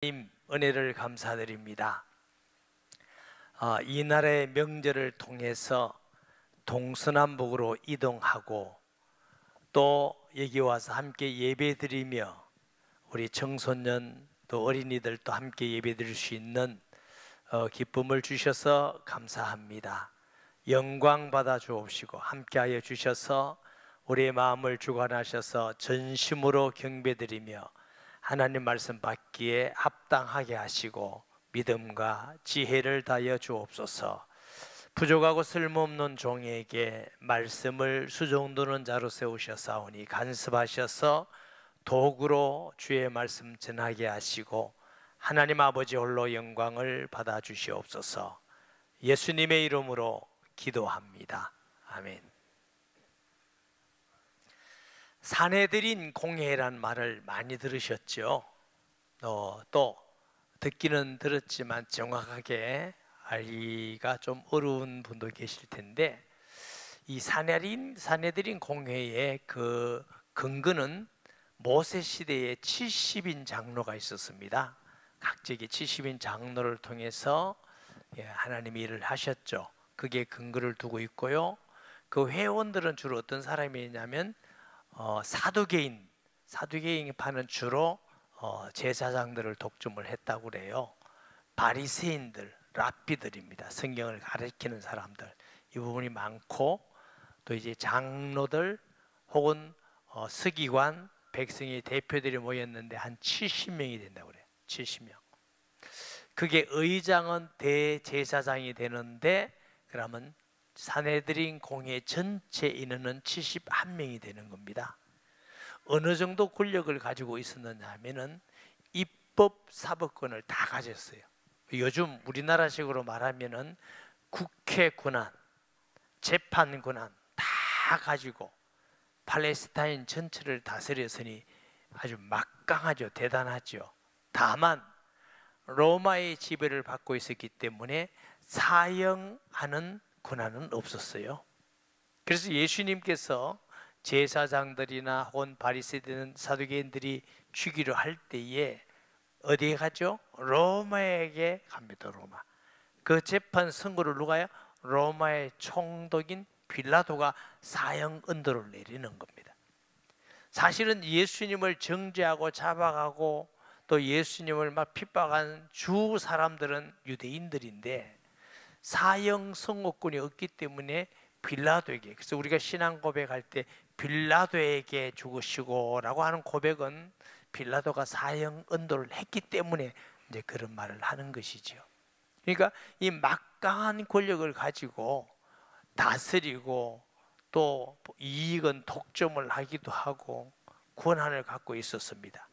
하나님 은혜를 감사드립니다. 이날의 명절을 통해서 동서남북으로 이동하고 또 여기 와서 함께 예배드리며 우리 청소년 또 어린이들도 함께 예배드릴 수 있는 기쁨을 주셔서 감사합니다. 영광 받아 주옵시고 함께하여 주셔서 우리의 마음을 주관하셔서 전심으로 경배드리며 하나님 말씀 받기에 합당하게 하시고 믿음과 지혜를 다하여 주옵소서. 부족하고 쓸모없는 종에게 말씀을 수종두는 자로 세우셨사오니 간섭하셔서 도구로 주의 말씀 전하게 하시고 하나님 아버지 홀로 영광을 받아 주시옵소서. 예수님의 이름으로 기도합니다. 아멘. 사내들인 공회란 말을 많이 들으셨죠? 또 듣기는 들었지만 정확하게 알기가 좀 어려운 분도 계실 텐데, 이 사내들인 공회의 그 근거는 모세 시대에 70인 장로가 있었습니다. 각지의 70인 장로를 통해서 하나님이 일을 하셨죠. 그게 근거를 두고 있고요. 그 회원들은 주로 어떤 사람이냐면 사두개인파는 주로 제사장들을 독점을 했다고 그래요. 바리새인들, 랍비들입니다. 성경을 가르치는 사람들, 이 부분이 많고, 또 이제 장로들 혹은 서기관, 백성의 대표들이 모였는데 한 70명이 된다고 그래요. 70명. 그게 의장은 대제사장이 되는데, 그러면 사내들인 공회 전체 인원은 71명이 되는 겁니다. 어느 정도 권력을 가지고 있었느냐 하면은 입법, 사법권을 다 가졌어요. 요즘 우리나라식으로 말하면은 국회 권한, 재판 권한 다 가지고 팔레스타인 전체를 다스렸으니 아주 막강하죠. 대단하죠. 다만 로마의 지배를 받고 있었기 때문에 사형하는 권한은 없었어요. 그래서 예수님께서 제사장들이나 혹은 바리새인, 사두개인들이 죽이려 할 때에 어디에 가죠? 로마에게 갑니다. 로마. 그 재판 선고를 누가요? 로마의 총독인 빌라도가 사형 언도를 내리는 겁니다. 사실은 예수님을 정죄하고 잡아가고 또 예수님을 막 핍박한 주 사람들은 유대인들인데 사형 선고권이 없기 때문에 빌라도에게, 그래서 우리가 신앙 고백할 때 빌라도에게 죽으시고 라고 하는 고백은 빌라도가 사형 언도를 했기 때문에 이제 그런 말을 하는 것이죠. 그러니까 이 막강한 권력을 가지고 다스리고 또 이익은 독점을 하기도 하고 권한을 갖고 있었습니다.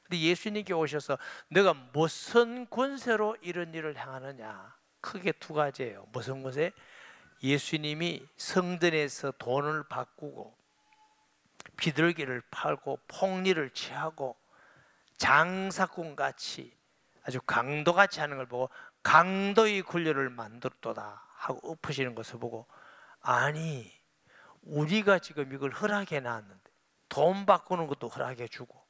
근데 예수님께 오셔서 너가 무슨 권세로 이런 일을 행하느냐? 크게 두 가지예요. 무슨 권세? 예수님이 성전에서 돈을 바꾸고 비둘기를 팔고 폭리를 취하고 장사꾼같이 아주 강도같이 하는 걸 보고 강도의 권력을 만들었도다 하고 엎으시는 것을 보고, 아니 우리가 지금 이걸 허락해 놨는데 돈 바꾸는 것도 허락해 주고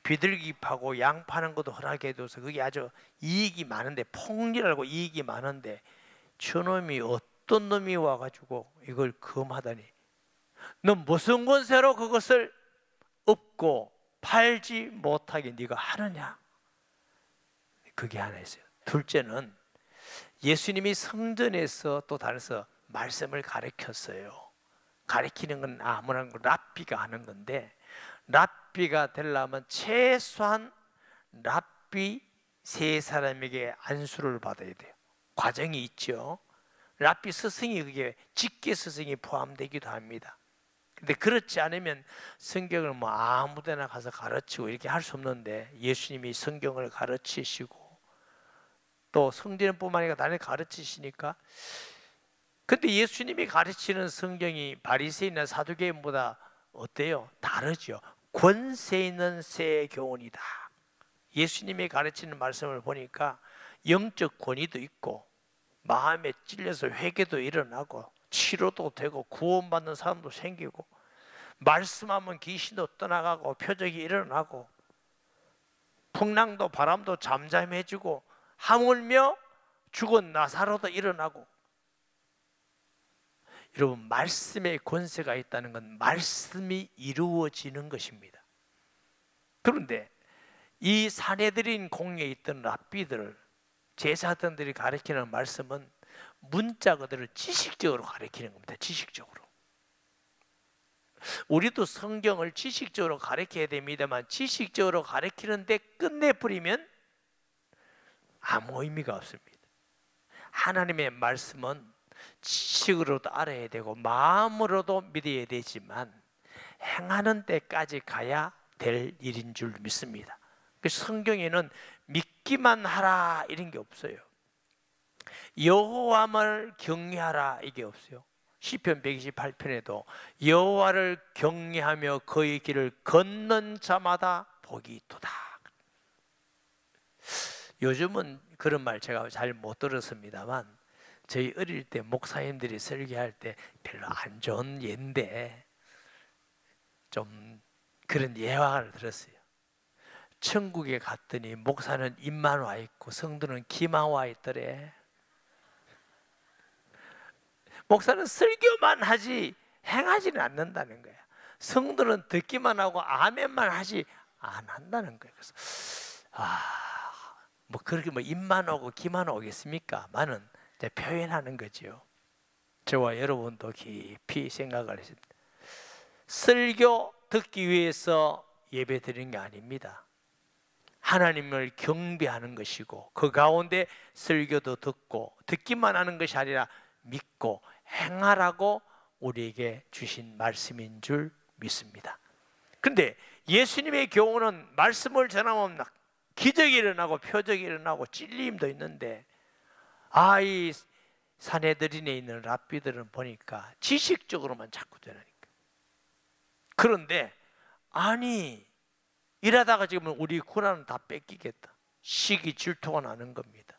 비둘기 파고 양 파는 것도 허락해 줘서 그게 아주 이익이 많은데, 폭리라고 이익이 많은데 저놈이 어떤 놈이 와가지고 이걸 금하다니, 너 무슨 권세로 그것을 얻고 팔지 못하게 네가 하느냐? 그게 하나 있어요. 둘째는 예수님이 성전에서 또 다른서 말씀을 가르쳤어요. 가르치는 건 아무나 랍비가 하는 건데, 랍비가 되려면 최소한 랍비 3사람에게 안수를 받아야 돼요. 과정이 있죠. 랍비 스승이, 그게 직계 스승이 포함되기도 합니다. 근데 그렇지 않으면 성경을 뭐 아무데나 가서 가르치고 이렇게 할 수 없는데, 예수님이 성경을 가르치시고 또 성전뿐만 아니라 다른 가르치시니까. 근데 예수님이 가르치는 성경이 바리새인이나 사두개인보다 어때요? 다르죠. 권세 있는 새 교훈이다. 예수님이 가르치는 말씀을 보니까 영적 권위도 있고 마음에 찔려서 회개도 일어나고 치료도 되고 구원받는 사람도 생기고 말씀하면 귀신도 떠나가고 표적이 일어나고 풍랑도 바람도 잠잠해지고 하물며 죽은 나사로도 일어나고. 여러분, 말씀의 권세가 있다는 건 말씀이 이루어지는 것입니다. 그런데 이 산헤드린 공회에 있던 랍비들, 제사장들이 가르치는 말씀은 문자 그대로 지식적으로 가르치는 겁니다. 지식적으로. 우리도 성경을 지식적으로 가르쳐야 됩니다만 지식적으로 가르치는데 끝내버리면 아무 의미가 없습니다. 하나님의 말씀은 지식으로도 알아야 되고 마음으로도 믿어야 되지만 행하는 데까지 가야 될 일인 줄 믿습니다. 성경에는 믿기만 하라 이런 게 없어요. 여호와를 경외하라 이게 없어요. 시편 128편에도 여호와를 경외하며 그의 길을 걷는 자마다 복이 있도다. 요즘은 그런 말 제가 잘 못 들었습니다만 저희 어릴 때 목사님들이 설교할 때 별로 안 좋은 예인데 좀 그런 예화를 들었어요. 천국에 갔더니 목사는 입만 와 있고 성도는 귀만 와 있더래. 목사는 설교만 하지 행하지는 않는다는 거야. 성도는 듣기만 하고 아멘만 하지 안 한다는 거예요. 그래서 뭐 그렇게 뭐 입만 오고 귀만 오겠습니까? 많은 이제 표현하는 거죠. 저와 여러분도 깊이 생각을 했습니다. 설교 듣기 위해서 예배 드리는 게 아닙니다. 하나님을 경배하는 것이고 그 가운데 설교도 듣고 듣기만 하는 것이 아니라 믿고 행하라고 우리에게 주신 말씀인 줄 믿습니다. 그런데 예수님의 경우는 말씀을 전하면 기적이 일어나고 표적이 일어나고 찔림도 있는데 이 산헤드린에 있는 랍비들은 보니까 지식적으로만 자꾸 되니까. 그런데 일하다가 지금 우리 고난은 다 뺏기겠다. 시기 질투가 나는 겁니다.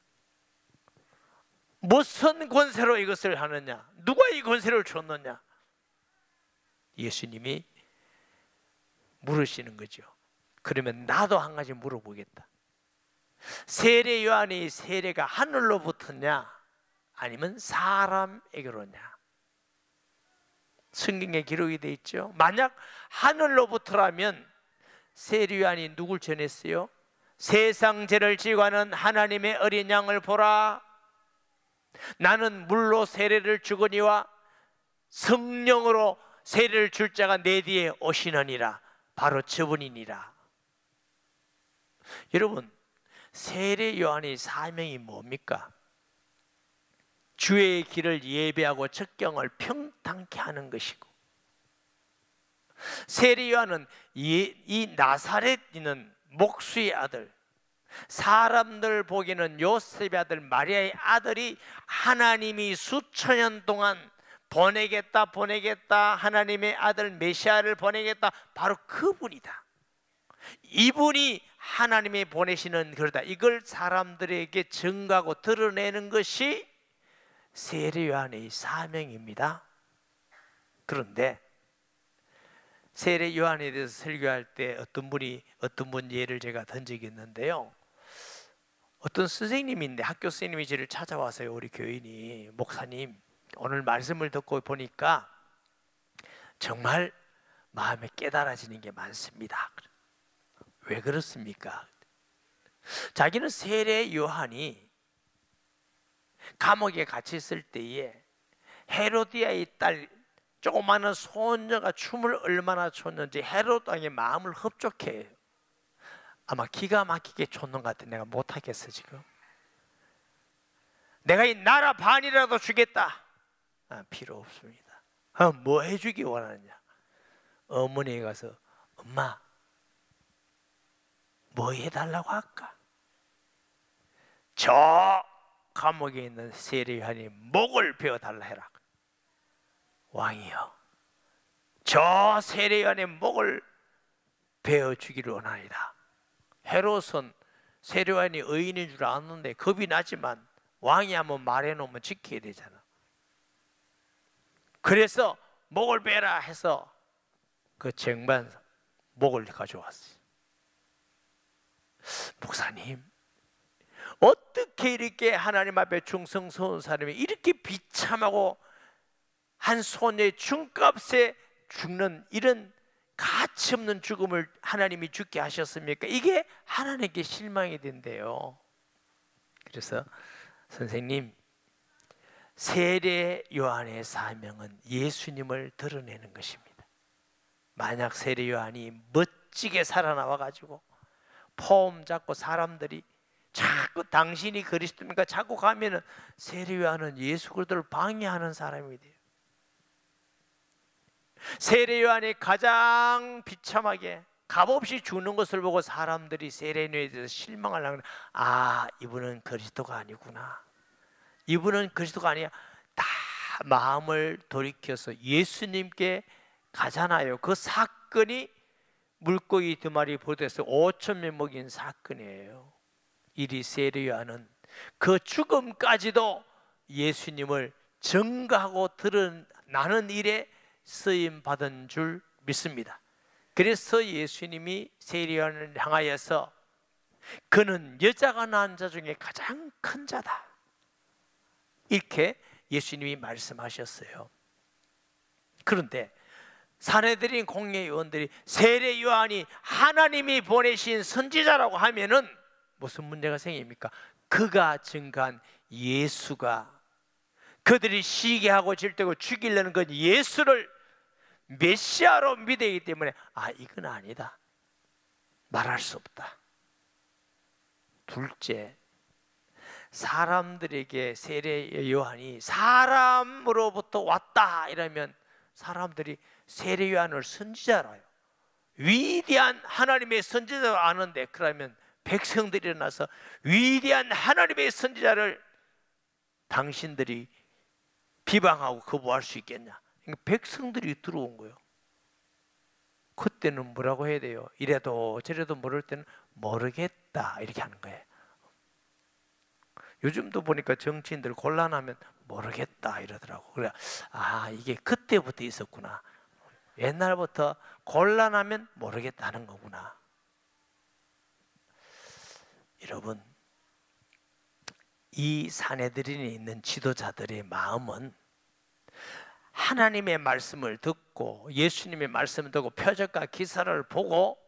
무슨 권세로 이것을 하느냐? 누가 이 권세를 줬느냐? 예수님이 물으시는 거죠. 그러면 나도 한 가지 물어보겠다. 세례 요한이 세례가 하늘로부터냐 아니면 사람에게로냐? 성경에 기록이 되어 있죠. 만약 하늘로부터라면 세례 요한이 누굴 전했어요? 세상 죄를 지고 하는 하나님의 어린 양을 보라. 나는 물로 세례를 주거니와 성령으로 세례를 줄 자가 내 뒤에 오시느니라. 바로 저분이니라. 여러분, 세례 요한의 사명이 뭡니까? 주의 길을 예배하고 적경을 평탄케 하는 것이고, 세례 요한은 이 나사렛 있는 목수의 아들, 사람들 보기에는 요셉의 아들 마리아의 아들이 하나님이 수천 년 동안 보내겠다 하나님의 아들 메시아를 보내겠다, 바로 그분이다. 이분이 하나님이 보내시는 그러다. 이걸 사람들에게 증거하고 드러내는 것이 세례 요한의 사명입니다. 그런데 세례 요한에 대해서 설교할 때 어떤 분 예를 제가 든 적이 있는데요. 어떤 선생님인데, 학교 선생님이 저를 찾아와서요. 우리 교인이, 목사님 오늘 말씀을 듣고 보니까 정말 마음에 깨달아지는 게 많습니다. 왜 그렇습니까? 자기는 세례 요한이 감옥에 갇혀 있을 때에 헤로디아의 딸 조그마한 소녀가 춤을 얼마나 췄는지 헤롯 왕의 마음을 흡족해요. 아마 기가 막히게 췄는 것 같아. 내가 못하겠어 지금. 내가 이 나라 반이라도 주겠다. 필요 없습니다. 뭐 해주기 원하느냐? 어머니에 가서 엄마 뭐 해달라고 할까? 저 감옥에 있는 세례 요한이 목을 베어달라 해라. 왕이여, 저 세례 요한의 목을 베어주기를 원하이다. 헤롯은 세례 요한이 의인인 줄 아는데 겁이 나지만 왕이 한번 말해놓으면 지켜야 되잖아. 그래서 목을 베라 해서 그 쟁반 목을 가져왔어요. 목사님, 어떻게 이렇게 하나님 앞에 충성스러운 사람이 이렇게 비참하고 한 소녀의 죗값에 죽는 이런 가치 없는 죽음을 하나님이 죽게 하셨습니까? 이게 하나님께 실망이 된대요. 그래서 선생님, 세례 요한의 사명은 예수님을 드러내는 것입니다. 만약 세례 요한이 멋지게 살아나와 가지고 폼 잡고 사람들이 자꾸 당신이 그리스도입니까? 자꾸 가면은 세례 요한은 예수 그리스도를 방해하는 사람이 돼요. 세례 요한이 가장 비참하게 값없이 죽는 것을 보고 사람들이 세례 요한에 대해서 실망을 하는, 아, 이분은 그리스도가 아니구나, 이분은 그리스도가 아니야. 다 마음을 돌이켜서 예수님께 가잖아요. 그 사건이 물고기 2마리 보도해서 5,000명 먹인 사건이에요. 이리 세례 요한은 그 죽음까지도 예수님을 증거하고 드러나는 일에 쓰임 받은 줄 믿습니다. 그래서 예수님이 세례 요한을 향하여서 그는 여자가 낳은 자 중에 가장 큰 자다, 이렇게 예수님이 말씀하셨어요. 그런데 사내들인 공회 의원들이 세례 요한이 하나님이 보내신 선지자라고 하면은 무슨 문제가 생깁니까? 그가 증거한 예수가, 그들이 시기하고 질투하고 죽이려는 건 예수를 메시아로 믿기 때문에, 아, 이건 아니다, 말할 수 없다. 둘째, 사람들에게 세례 요한이 사람으로부터 왔다 이러면 사람들이 세례 요한을 선지자라요, 위대한 하나님의 선지자로 아는데, 그러면 백성들이 일어나서 위대한 하나님의 선지자를 당신들이 비방하고 거부할 수 있겠냐? 그러니까 백성들이 들어온 거예요. 그때는 뭐라고 해야 돼요? 이래도 저래도 모를 때는 모르겠다 이렇게 하는 거예요. 요즘도 보니까 정치인들 곤란하면 모르겠다 이러더라고. 그래, 아, 이게 그때부터 있었구나. 옛날부터 곤란하면 모르겠다는 거구나. 여러분, 이 사내들인에 있는 지도자들의 마음은 하나님의 말씀을 듣고 예수님의 말씀을 듣고 표적과 기사를 보고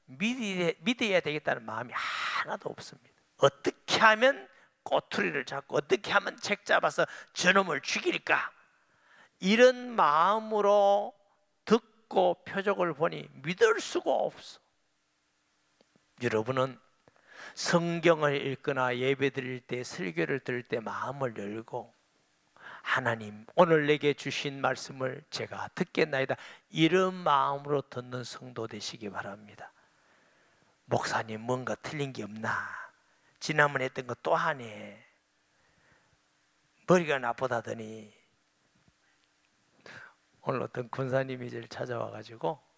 믿어야 되겠다는 마음이 하나도 없습니다. 어떻게 하면 꼬투리를 잡고 어떻게 하면 책 잡아서 저놈을 죽일까, 이런 마음으로 듣고 표적을 보니 믿을 수가 없어. 여러분은 성경을 읽거나 예배 드릴 때, 설교를 들을 때 마음을 열고 하나님, 오늘 내게 주신 말씀을 제가 듣겠나이다, 이런 마음으로 듣는 성도 되시기 바랍니다. 목사님, 뭔가 틀린 게 없나? 지난번에 했던 거 또 하네. 머리가 나쁘다더니. 오늘 어떤 권사님이 저를 찾아와가지고,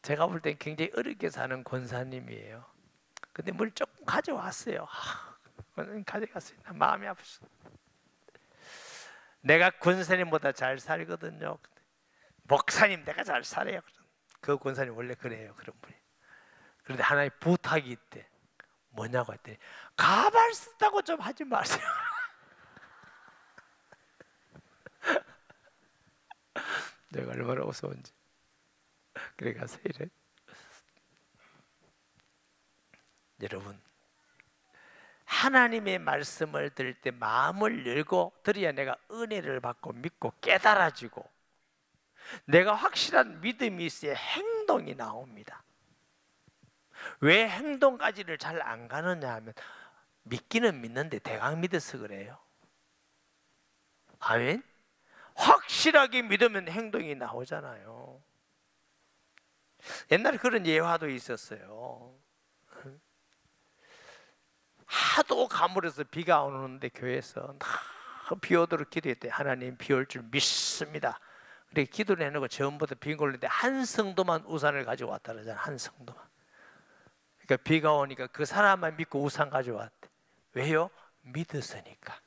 제가 볼 땐 굉장히 어렵게 사는 권사님이에요. 근데 뭘 조금 가져왔어요. 권사님 가져갔어요. 난 마음이 아팠어. 내가 권사님보다 잘 살거든요. 목사님, 내가 잘 살아요. 그 권사님 원래 그래요, 그런 분이. 그런데 하나의 부탁이 있대. 뭐냐고 했더니, 가발 쓴다고 좀 하지 마세요. 내가 얼마나 무서운지. 그래 가서 이래. 여러분, 하나님의 말씀을 들을 때 마음을 열고 들어야 내가 은혜를 받고 믿고 깨달아지고, 내가 확실한 믿음이 있어야 행동이 나옵니다. 왜 행동까지를 잘 안 가느냐 하면, 믿기는 믿는데 대강 믿어서 그래요. 아멘? 확실하게 믿으면 행동이 나오잖아요. 옛날에 그런 예화도 있었어요. 하도 가물어서 비가 오는데 교회에서 비 오도록 기도했대. 하나님, 비 올 줄 믿습니다. 그래 기도를 해놓고 전부터 비 올리는데 한 성도만 우산을 가지고 왔다 그러잖아. 한 성도만. 그러니까 비가 오니까 그 사람만 믿고 우산 가져왔대. 왜요? 믿었으니까.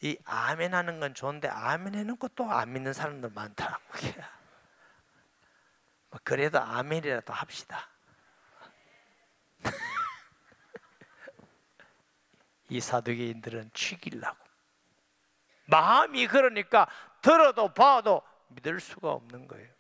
이 아멘 하는 건 좋은데 아멘 해놓고 또 안 믿는 사람들 많더라고요. 그래도 아멘이라도 합시다. 이 사두개인들은 죽이려고. 마음이 그러니까 들어도 봐도 믿을 수가 없는 거예요.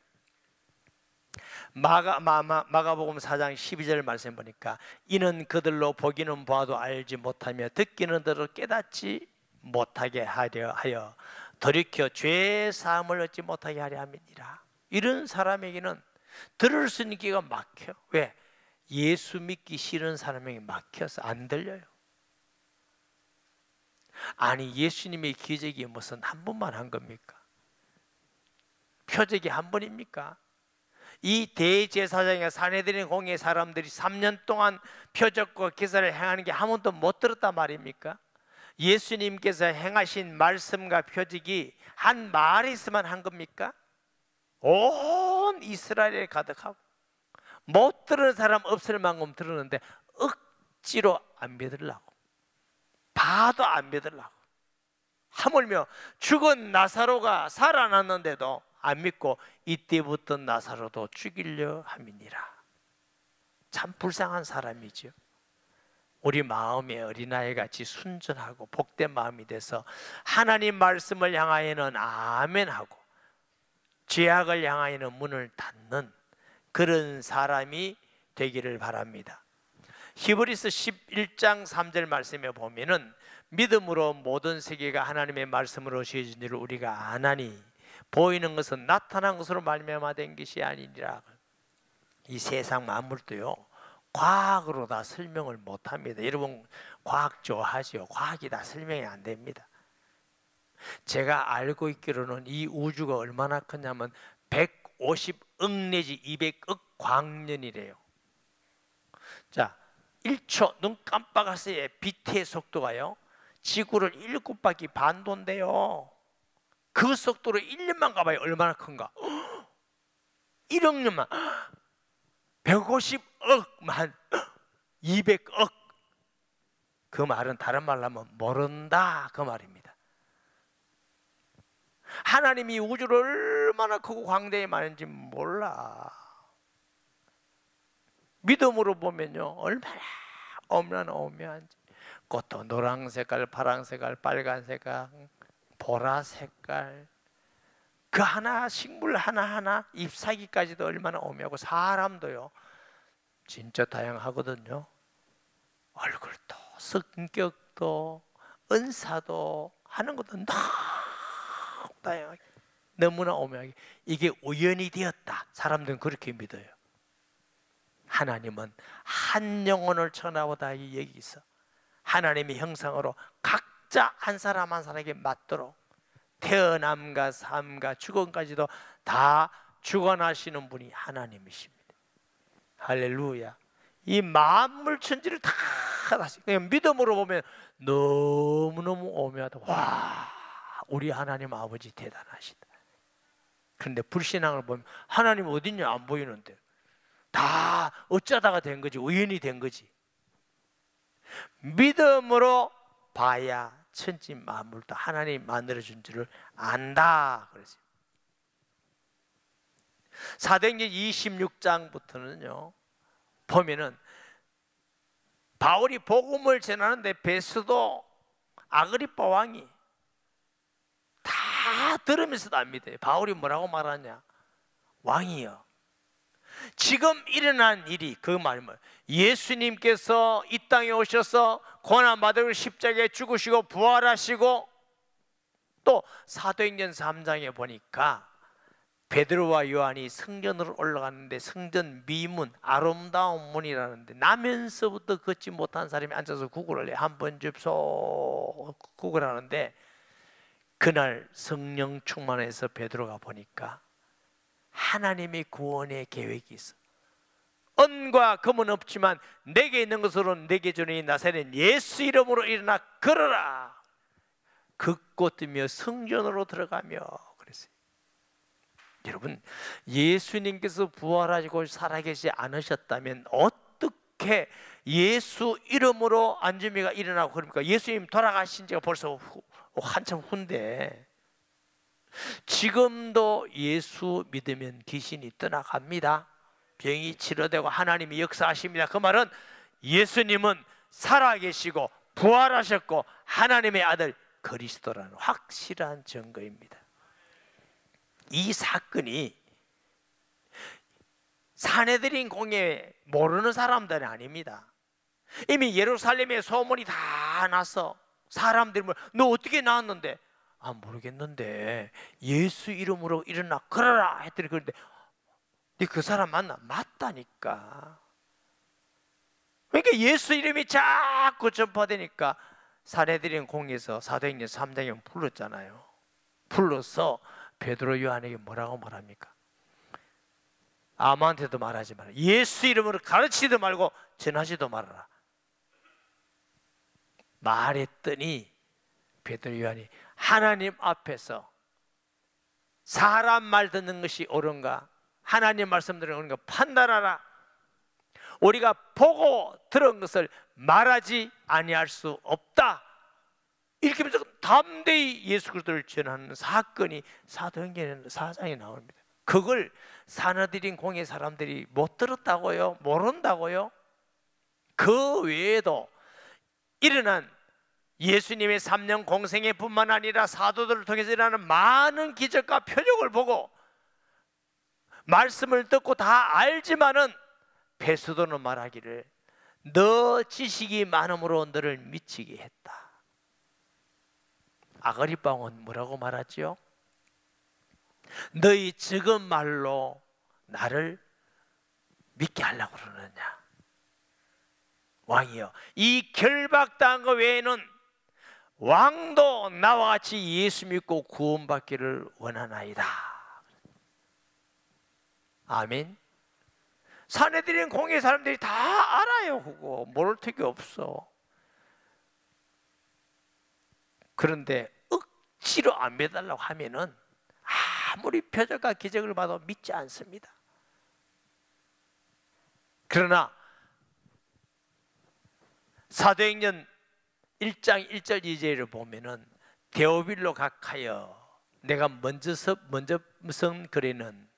마가복음 4장 12절 말씀 보니까 이는 그들로 보기는 봐도 알지 못하며 듣기는 들어 깨닫지 못하게 하여 돌이켜 죄 사함을 얻지 못하게 하려 함이니라. 이런 사람에게는 들을 수 있는 귀가 막혀. 왜? 예수 믿기 싫은 사람에게 막혀서 안 들려요. 아니, 예수님의 기적이 무슨 한 번만 한 겁니까? 표적이 한 번입니까? 이 대제사장의 사내들인 공의 사람들이 3년 동안 표적과 기사를 행하는 게 한 번도 못 들었단 말입니까? 예수님께서 행하신 말씀과 표적이 한 마을에서만 한 겁니까? 온 이스라엘에 가득하고 못 들은 사람 없을 만큼 들었는데 억지로 안 믿으려고, 봐도 안 믿으려고, 하물며 죽은 나사로가 살아났는데도 안 믿고 이때부터 나사로도 죽이려 함이니라. 참 불쌍한 사람이죠. 우리 마음에 어린아이같이 순전하고 복된 마음이 돼서 하나님 말씀을 향하여는 아멘하고 죄악을 향하여는 문을 닫는 그런 사람이 되기를 바랍니다. 히브리서 11장 3절 말씀에 보면은 믿음으로 모든 세계가 하나님의 말씀으로 지어진 줄 우리가 아나니 보이는 것은 나타난 것으로 말미암아 된 것이 아니니라. 이 세상 만물도요 과학으로 다 설명을 못합니다. 여러분 과학 좋아하죠? 과학이 다 설명이 안 됩니다. 제가 알고 있기로는 이 우주가 얼마나 크냐면 150억 내지 200억 광년이래요. 자, 1초 눈 깜빡했을 때 빛의 속도가요 지구를 7바퀴 반도인데요, 그 속도로 1년만 가봐요. 얼마나 큰가? 1억 년만 150억만 200억. 그 말은 다른 말로 하면 모른다 그 말입니다. 하나님이 우주를 얼마나 크고 광대에 많은지 몰라. 믿음으로 보면요 얼마나 오묘한지. 꽃도 노란 색깔, 파란 색깔, 빨간 색깔, 보라 색깔, 그 하나 식물 하나하나 잎사귀까지도 얼마나 오묘하고 사람도요 진짜 다양하거든요. 얼굴도 성격도 은사도 하는 것도 너무 다양하게 너무나 오묘하게 이게 우연이 되었다. 사람들은 그렇게 믿어요. 하나님은 한 영혼을 천하보다 여기 있어 하나님의 형상으로 각자 한 사람 한 사람에게 맞도록 태어남과 삶과 죽음까지도 다 주관하시는 분이 하나님이십니다. 할렐루야. 이 만물 천지를 다 그냥 믿음으로 보면 너무너무 오묘하다. 와, 우리 하나님 아버지 대단하시다. 그런데 불신앙을 보면 하나님 어딨냐 안 보이는데 다 어쩌다가 된 거지, 우연히 된 거지. 믿음으로 봐야 천지 만물도 하나님이 만들어준 줄을 안다 그랬어요. 사도행전 26장부터는요 보면은 바울이 복음을 전하는데 베스도 아그리빠 왕이 다 들으면서도 안 믿어요. 바울이 뭐라고 말하냐? 왕이여, 지금 일어난 일이, 그 말이 뭐예요? 예수님께서 이 땅에 오셔서 고난받으시고 십자가에 죽으시고 부활하시고 또 사도행전 3장에 보니까 베드로와 요한이 성전으로 올라갔는데 성전 미문, 아름다운 문이라는데 나면서부터 걷지 못한 사람이 앉아서 구걸을 해. 한번 줍소 구걸하는데 그날 성령 충만해서 베드로가 보니까 하나님의 구원의 계획이 있어. 은과 금은 없지만 내게 있는 것으로 내게 주니 나사렛 예수 이름으로 일어나 걸어라. 걷고 뛰며 성전으로 들어가며 그랬어요. 여러분, 예수님께서 부활하시고 살아계시지 않으셨다면 어떻게 예수 이름으로 안주미가 일어나고 그럽니까? 예수님 돌아가신 지가 벌써 한참 후인데 지금도 예수 믿으면 귀신이 떠나갑니다. 병이 치료되고 하나님이 역사하십니다. 그 말은 예수님은 살아계시고 부활하셨고 하나님의 아들 그리스도라는 확실한 증거입니다. 이 사건이 산헤드린 공회 모르는 사람들이 아닙니다. 이미 예루살렘에 소문이 다 나서 사람들이 너 어떻게 나왔는데? 모르겠는데 예수 이름으로 일어나 걸어라 했더니, 그런데 네 그 사람 맞나? 맞다니까. 그러니까 예수 이름이 자꾸 전파되니까 산헤드린 공회에서 사도행전 3장에 불렀잖아요. 불러서 베드로 요한에게 뭐라고 말합니까? 아무한테도 말하지 마라. 예수 이름으로 가르치지도 말고 전하지도 말아라. 말했더니 베드로 요한이 하나님 앞에서 사람 말 듣는 것이 옳은가, 하나님 말씀 듣는 옳은가 판단하라. 우리가 보고 들은 것을 말하지 아니할 수 없다. 이렇게 하면서 담대히 예수 그리스도를 전하는 사건이 사도행전 4장에 나옵니다. 그걸 산헤드린 공회 사람들이 못 들었다고요? 모른다고요? 그 외에도 일어난 예수님의 3년 공생애 뿐만 아니라 사도들을 통해서 일어나는 많은 기적과 표적을 보고 말씀을 듣고 다 알지만은 베드로는 말하기를 너 지식이 많음으로 너를 미치게 했다. 아그리빠 왕은 뭐라고 말하지요? 너희 적은 말로 나를 믿게 하려고 그러느냐? 왕이여, 이 결박당한 것 외에는 왕도 나와 같이 예수 믿고 구원받기를 원하나이다. 아멘. 산헤드린 공회 사람들이 다 알아요. 그거 모를 턱이 없어. 그런데 억지로 안 믿으려고 하면은 아무리 표적과 기적을 봐도 믿지 않습니다. 그러나 사도행전 1장 1절 2절을 보면은 데오빌로 각하여, 내가 먼저 쓴 글에는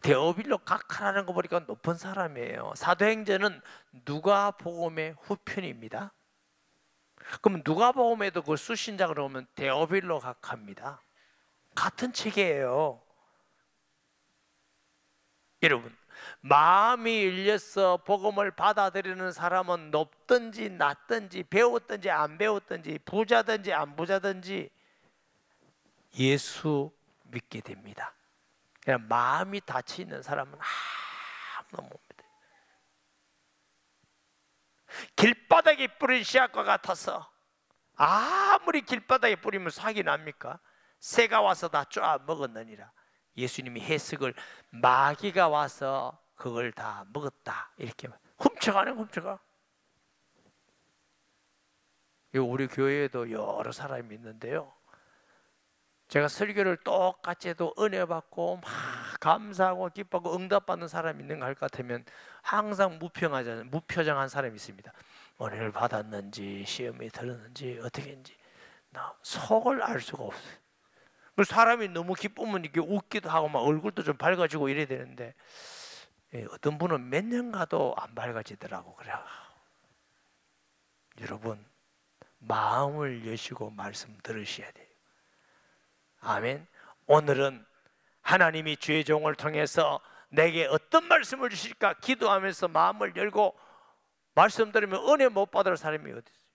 데오빌로 각하라는 거 보니까 높은 사람이에요. 사도행전은 누가복음의 후편입니다. 그럼 누가복음에도 그 수신자가 오면 데오빌로 각하입니다. 같은 책이에요. 여러분, 마음이 열려서 복음을 받아들이는 사람은 높든지 낮든지 배웠든지 안 배웠든지 부자든지 안 부자든지 예수 믿게 됩니다. 그냥 마음이 닫혀 있는 사람은 아무도 못 믿어요. 길바닥에 뿌린 씨앗과 같아서 아무리 길바닥에 뿌리면 사기 납니까? 새가 와서 다 쪼아 먹었느니라. 예수님이 해석을 마귀가 와서 그걸 다 먹었다 이렇게 훔쳐가네. 훔쳐가. 우리 교회에도 여러 사람이 있는데요, 제가 설교를 똑같이 해도 은혜 받고 막 감사하고 기뻐하고 응답받는 사람이 있는가 할 것 같으면 항상 무평하잖아요. 무표정한 사람이 있습니다. 은혜를 받았는지 시험이 들었는지 어떻게 했는지 속을 알 수가 없어요. 사람이 너무 기쁘면 이렇게 웃기도 하고 막 얼굴도 좀 밝아지고 이래야 되는데 어떤 분은 몇 년 가도 안 밝아지더라고. 그래. 여러분, 마음을 여시고 말씀 들으셔야 돼요. 아멘. 오늘은 하나님이 주의 종을 통해서 내게 어떤 말씀을 주실까 기도하면서 마음을 열고 말씀 들으면 은혜 못 받을 사람이 어디 있어요?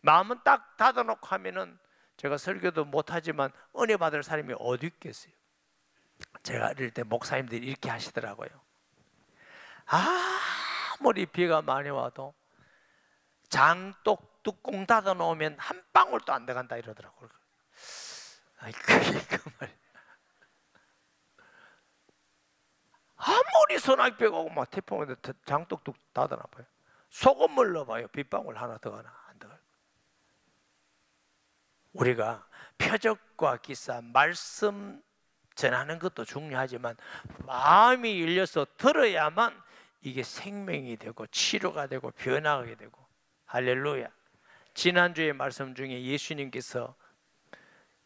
마음은 딱 닫아놓고 하면은 제가 설교도 못하지만 은혜 받을 사람이 어디 있겠어요? 제가 이럴 때 목사님들이 이렇게 하시더라고요. 아무리 비가 많이 와도 장독 뚜껑 닫아 놓으면 한 방울도 안 들어간다 이러더라고요. 아이, 그게 그 말. 아무리 소나기비가 오고 막 태풍 오는데 장독 뚝 닫아 놔봐요. 소금물 넣어봐요. 빗방울 하나 들어가나 안 들어가나. 우리가 표적과 기사 말씀 전하는 것도 중요하지만 마음이 열려서 들어야만 이게 생명이 되고 치료가 되고 변화하게 되고. 할렐루야. 지난주에 말씀 중에 예수님께서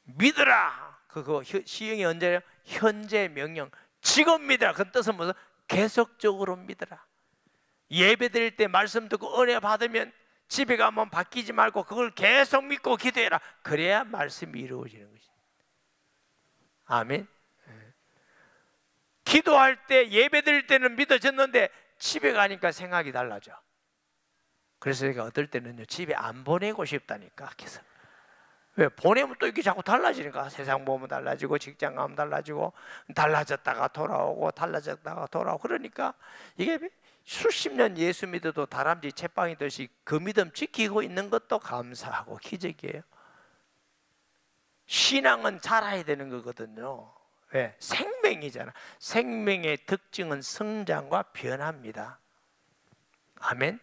믿으라, 그거 시형이 언제예요? 현재 명령. 지금 믿으라. 그 뜻은 무슨? 계속적으로 믿으라. 예배 드릴 때 말씀 듣고 은혜 받으면 집에 가면 바뀌지 말고 그걸 계속 믿고 기도해라. 그래야 말씀이 이루어지는 것입니다. 아멘. 기도할 때, 예배 드릴 때는 믿어졌는데 집에 가니까 생각이 달라져. 그래서 제가 어떨 때는요, 집에 안 보내고 싶다니까. 그래서 왜? 보내면 또 이게 자꾸 달라지니까. 세상 보면 달라지고, 직장 가면 달라지고, 달라졌다가 돌아오고, 달라졌다가 돌아오고. 그러니까 이게 수십 년 예수 믿어도 다람쥐 채빵이듯이 그 믿음 지키고 있는 것도 감사하고 기적이에요. 신앙은 자라야 되는 거거든요. 왜? 생명이잖아. 생명의 특징은 성장과 변화입니다. 아멘.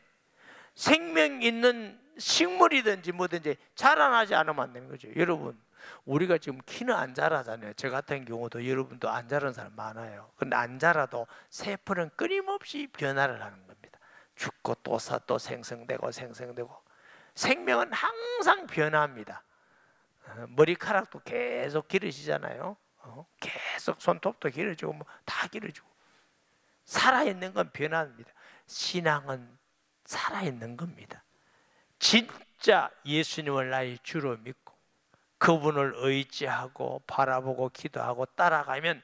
생명 있는 식물이든지 뭐든지 자라나지 않으면 안 되는 거죠. 여러분, 우리가 지금 키는 안 자라잖아요. 저 같은 경우도 여러분도 안 자라는 사람 많아요. 근데 안 자라도 세포는 끊임없이 변화를 하는 겁니다. 죽고 또 생성되고 생성되고. 생명은 항상 변화합니다. 머리카락도 계속 기르시잖아요. 계속 손톱도 길어지고 뭐 다 길어지고. 살아있는 건 변화입니다. 신앙은 살아있는 겁니다. 진짜 예수님을 나의 주로 믿고 그분을 의지하고 바라보고 기도하고 따라가면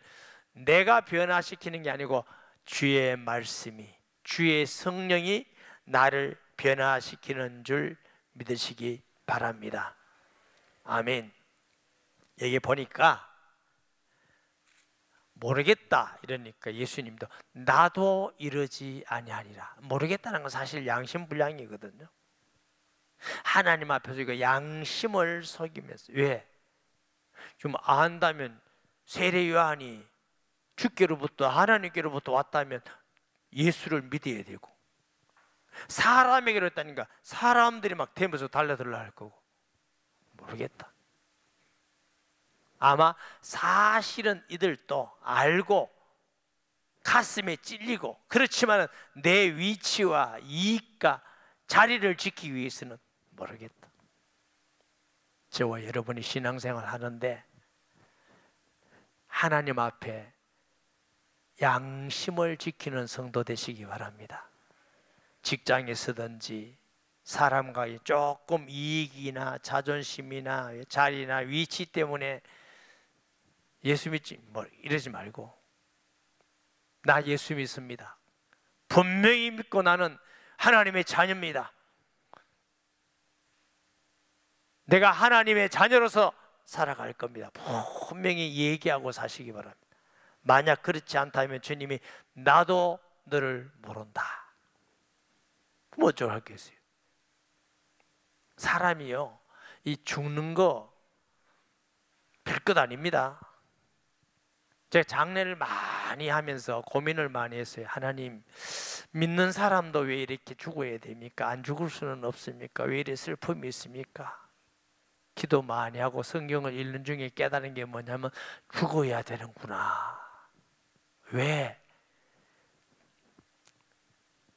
내가 변화시키는 게 아니고 주의 말씀이, 주의 성령이 나를 변화시키는 줄 믿으시기 바랍니다. 아멘. 여기 보니까 모르겠다 이러니까 예수님도 나도 이러지 아니하리라. 모르겠다는 건 사실 양심불량이거든요. 하나님 앞에서 이거 양심을 속이면서. 왜? 좀 안다면 세례 요한이 주께로부터 하나님께로부터 왔다면 예수를 믿어야 되고, 사람에게로 했다니까 사람들이 막 대면서 달려들라 할 거고. 모르겠다. 아마 사실은 이들도 알고 가슴에 찔리고, 그렇지만 내 위치와 이익과 자리를 지키기 위해서는 모르겠다. 저와 여러분이 신앙생활 하는데 하나님 앞에 양심을 지키는 성도 되시기 바랍니다. 직장에서든지 사람과의 조금 이익이나 자존심이나 자리나 위치 때문에 예수 믿지 뭐 이러지 말고, 나 예수 믿습니다. 분명히 믿고 나는 하나님의 자녀입니다. 내가 하나님의 자녀로서 살아갈 겁니다. 분명히 얘기하고 사시기 바랍니다. 만약 그렇지 않다면 주님이 나도 너를 모른다. 그럼 어쩌겠어요? 사람이요, 이 죽는 거 별것 아닙니다. 제가 장례를 많이 하면서 고민을 많이 했어요. 하나님, 믿는 사람도 왜 이렇게 죽어야 됩니까? 안 죽을 수는 없습니까? 왜 이렇게 슬픔이 있습니까? 기도 많이 하고 성경을 읽는 중에 깨달은 게 뭐냐면 죽어야 되는구나. 왜?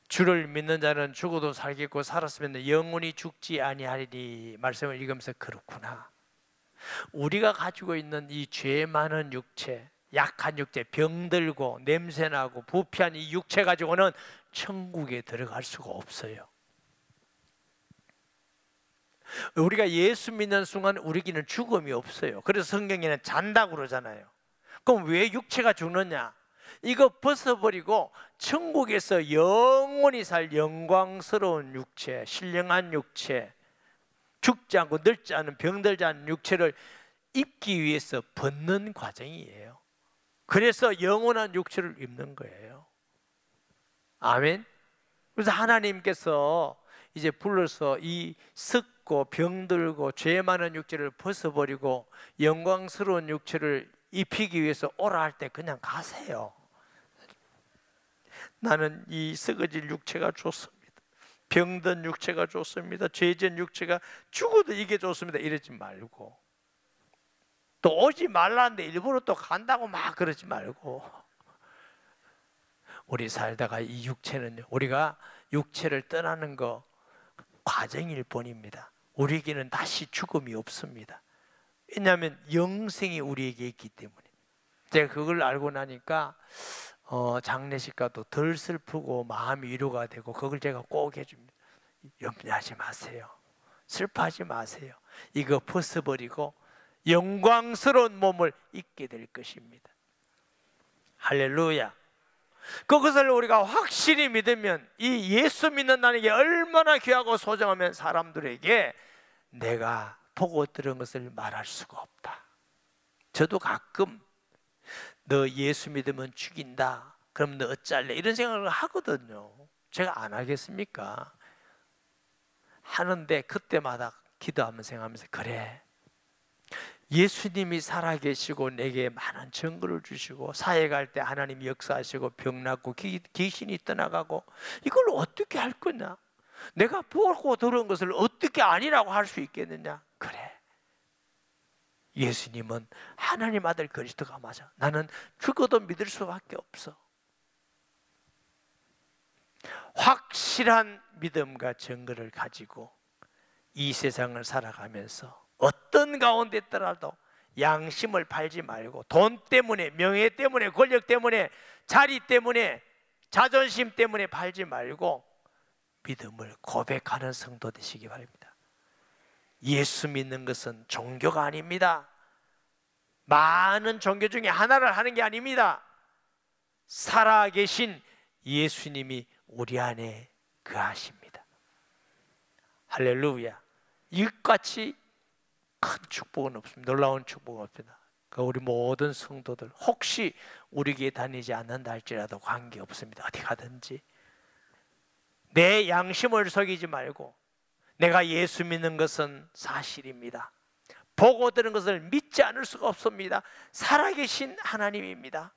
주를 믿는 자는 죽어도 살겠고 살았으면 영원히 죽지 아니하리니 말씀을 읽으면서 그렇구나. 우리가 가지고 있는 이 죄 많은 육체, 약한 육체, 병들고 냄새나고 부패한 이 육체 가지고는 천국에 들어갈 수가 없어요. 우리가 예수 믿는 순간 우리에게는 죽음이 없어요. 그래서 성경에는 잔다고 그러잖아요. 그럼 왜 육체가 죽느냐? 이거 벗어버리고 천국에서 영원히 살 영광스러운 육체, 신령한 육체, 죽지 않고 늙지 않은 병들지 않은 육체를 입기 위해서 벗는 과정이에요. 그래서 영원한 육체를 입는 거예요. 아멘. 그래서 하나님께서 이제 불러서 이 썩고 병들고 죄 많은 육체를 벗어버리고 영광스러운 육체를 입히기 위해서 오라 할 때 그냥 가세요. 나는 이 썩어질 육체가 좋습니다. 병든 육체가 좋습니다. 죄진 육체가 죽어도 이게 좋습니다. 이러지 말고, 또 오지 말라는데 일부러 또 간다고 막 그러지 말고, 우리 살다가 이 육체는, 우리가 육체를 떠나는 거 과정일 뿐입니다. 우리에게는 다시 죽음이 없습니다. 왜냐하면 영생이 우리에게 있기 때문에. 제가 그걸 알고 나니까 장례식 가도 덜 슬프고 마음이 위로가 되고, 그걸 제가 꼭 해줍니다. 염려하지 마세요. 슬퍼하지 마세요. 이거 벗어버리고 영광스러운 몸을 입게 될 것입니다. 할렐루야. 그것을 우리가 확실히 믿으면 이 예수 믿는다는 게 얼마나 귀하고 소중하면 사람들에게 내가 보고 들은 것을 말할 수가 없다. 저도 가끔 너 예수 믿으면 죽인다, 그럼 너 어쩔래, 이런 생각을 하거든요. 제가 안 하겠습니까? 하는데 그때마다 기도하면서 생각하면서, 그래, 예수님이 살아계시고 내게 많은 증거를 주시고 사회 갈 때 하나님이 역사하시고 병 낫고 귀신이 떠나가고, 이걸 어떻게 할 거냐? 내가 보고 들은 것을 어떻게 아니라고 할 수 있겠느냐? 그래, 예수님은 하나님 아들 그리스도가 맞아. 나는 죽어도 믿을 수밖에 없어. 확실한 믿음과 증거를 가지고 이 세상을 살아가면서 어떤 가운데 있더라도 양심을 팔지 말고, 돈 때문에, 명예 때문에, 권력 때문에, 자리 때문에, 자존심 때문에 팔지 말고 믿음을 고백하는 성도 되시기 바랍니다. 예수 믿는 것은 종교가 아닙니다. 많은 종교 중에 하나를 하는 게 아닙니다. 살아계신 예수님이 우리 안에 거하십니다. 할렐루야. 이것같이 큰 축복은 없습니다. 놀라운 축복은 없습니다. 우리 모든 성도들, 혹시 우리 교회 다니지 않는다 할지라도 관계없습니다. 어디 가든지 내 양심을 속이지 말고, 내가 예수 믿는 것은 사실입니다. 보고 들은 것을 믿지 않을 수가 없습니다. 살아계신 하나님입니다.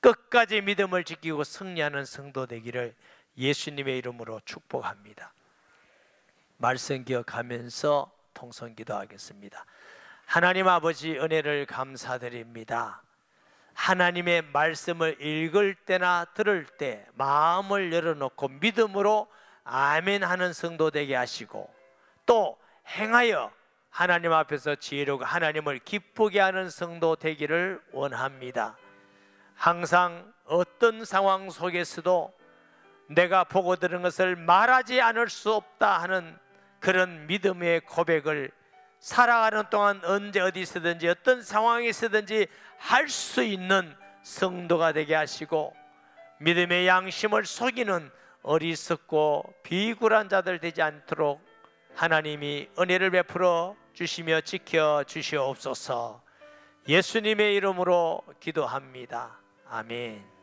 끝까지 믿음을 지키고 승리하는 성도 되기를 예수님의 이름으로 축복합니다. 말씀 기억하면서 통성 기도하겠습니다. 하나님 아버지, 은혜를 감사드립니다. 하나님의 말씀을 읽을 때나 들을 때 마음을 열어놓고 믿음으로 아멘 하는 성도 되게 하시고, 또 행하여 하나님 앞에서 지혜롭고 하나님을 기쁘게 하는 성도 되기를 원합니다. 항상 어떤 상황 속에서도 내가 보고 들은 것을 말하지 않을 수 없다 하는 그런 믿음의 고백을 살아가는 동안 언제 어디서든지 어떤 상황에서든지 할 수 있는 성도가 되게 하시고, 믿음의 양심을 속이는 어리석고 비굴한 자들 되지 않도록 하나님이 은혜를 베풀어 주시며 지켜 주시옵소서. 예수님의 이름으로 기도합니다. 아멘.